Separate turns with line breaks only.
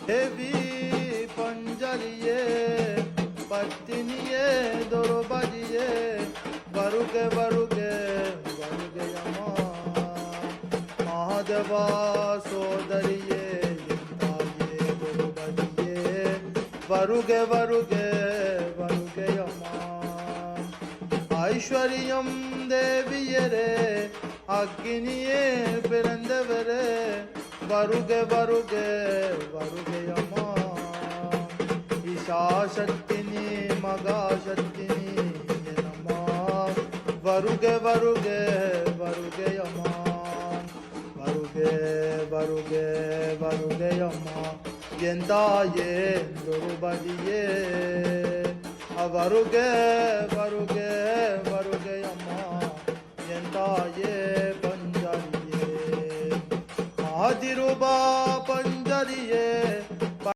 ದೇವಿ ಪಂಜರಿಯೇ ಪತ್ತಿನಿಯೇ ದೊರಬಜಿಯೇ ಬರುಗೆ ಬರುಗೆ ಬರುಗೆಯಮ್ಮ ಮಹಾದೇವ ಸೋದರಿಯೇ ತಾಯೇ ದೊರಬಜಿಯೇ ಬರುಗೆ ಬರುಗೆ ಬರುಗೆಯಮ್ಮ ஐஸ்வர்யம் தேவியரே அக்னியே பிறந்தவரே வருக வருக வருகையம்மா ஈஷாசக்தினி மகாசக்தினி என்னம்மா வருக வருக வருகையம்மா வருக வருக வருகையம்மா என் தாயே துருபதியே வருக வருக வருகையம்மா என் தாயே பஞ்சரியே ஆதிருபா பஞ்சரியே